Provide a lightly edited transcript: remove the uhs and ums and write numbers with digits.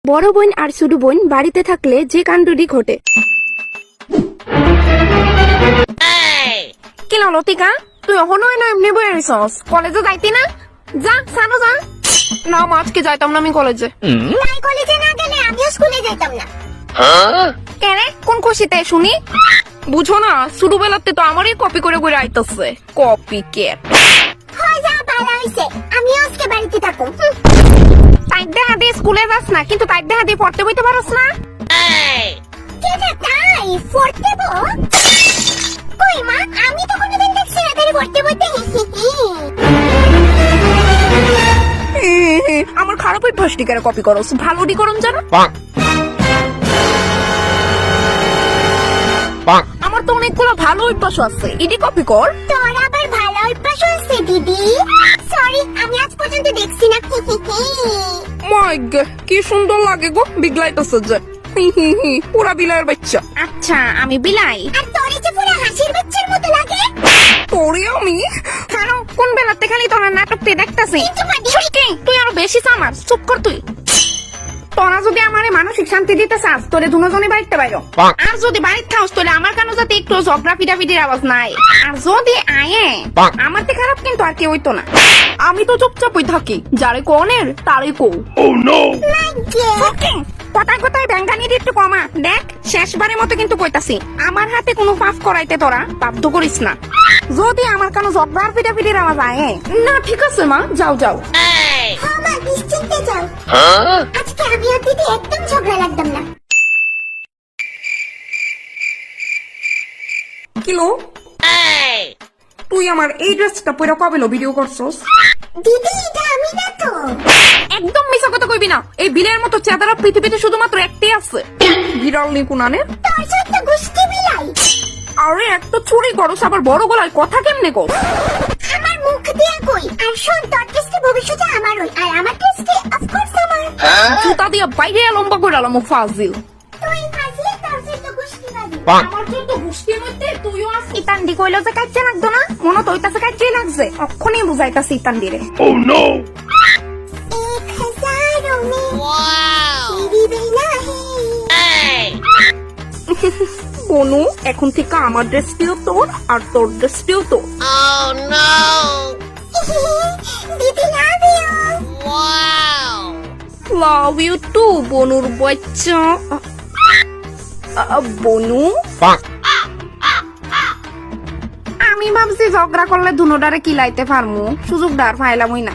বড় বোন আর ছোট বোন বাড়িতে থাকলে যে কাণ্ডটি ঘটে। কি লতিকা, তুই এখনো না এমনি বই আছিস? কলেজে যাইতি না? যা সানো যা। না মা, আজকে যাইতাম না আমি কলেজে। তাই কলেজে না গেলে আমিও স্কুলে যাইতাম না। কেন, কোন খুশিতে শুনি? বুঝো না, ছোটবেলাতে তো আমারই কপি করে করে আইতাছে। কপি কে হয় যা, ভালো হইছে, আমিও আজকে বাড়িতে থাকো। তাই দেখা দিয়ে স্কুলে যাস না, কিন্তু তাই দেখা দিয়ে পড়তে বইতে পারস না। কেডা তাই পড়তে বো? কই মা, আমি তো কোনোদিন দেখছি না তারে পড়তে বইতে। আমার খারাপ অভ্যাস টিকারে কপি করস, ভালো ডি করন জানো। আমার তো অনেকগুলো ভালো অভ্যাস আছে, ইডি কপি কর। তোর আবার ভালো অভ্যাস আছে দিদি? সরি, আমি আজ পর্যন্ত দেখছি না। মাই গে, কি সুন্দর লাগে গো, বিগলাইতেছে যে। পুরা বিলাইয়ের বাচ্চা। আচ্ছা, আমি বিলাই। আর তোরে যে পুরো হাসির বাচ্চার মতো লাগে। তোরে আমি কারণ কোন বেলাতে খালি তোর নাটকতে দেখতাছি। তুই আরো বেশি চামার, চুপ কর তুই। তোরা যদি আমারে মানসিক শান্তি দিতে চাস, তোরে দুজনে বাড়িতে বাইরো। আর যদি বাড়িতে থাকস, তোরে আমার কেন যাতে একটু ঝগড়া পিটাপিটির আওয়াজ নাই। আর যদি আয়ে আমার তে খারাপ কিন্তু আর কেউ হইতো না। আমি তো চুপচাপই থাকি, যারে কোনের তারই কও। কথায় কথায় ব্যাঙ্গানি একটু কমা। দেখ, শেষবারের মতো কিন্তু কইতাছি, আমার হাতে কোনো পাপ করাইতে তোরা বাধ্য করিস না। যদি আমার কোনো ঝগড়ার পিটাপিটির আওয়াজ আয়ে না, ঠিক আছে মা, যাও যাও। হ্যাঁ মা, নিশ্চিন্তে যাও। আজকে আমি আর দিদি একদম ঝগড়া লাগতাম না। কিলো, তুই আমার এই ড্রেসটা পরে কবে ভিডিও করছস? দিদি, এটা আমি না তো। একদম মিছা কথা কইবি না। এই বিলের মতো চেদারা পৃথিবীতে শুধুমাত্র একটাই আছে, বিড়াল নিকুনানে। তোর সত্য গুষ্টি বিলাই। আরে একটা চুরি করস, আবার বড় গলায় কথা কেমনে কর? আমার মুখ দিয়া কই। আর শোন, তোর টেস্টে ভবিষ্যতে আমারই, আর আমার টেস্টে অফকোর্স আমার। জুতা দিয়ে বাইরে লম্বা করে আলাম ফাজিল। তুই ফাজলে, তোর সত্য গুষ্টি বাজি। আমার তো গুষ্টির মধ্যে তুইও আছিস। ইতান্ডি কইলো যে কাইতে লাগতো না, মনে তো হইতাছে কাইতেই লাগছে। অক্ষণই বুঝাইতাছে ইতান্ডিরে। 1000 में तेरी बेला है। বনু, এখন থেকে আমার ড্রেসটিও তোর আর তোর ড্রেসটিও তোর। दीदी love you। Love you too বনুর বাচ্চা। বনু, আমি ভাবছি ঝগড়া করলে দুনোটারে কিলাইতে পারমু, সুযোগ ডার ফাইলামই না।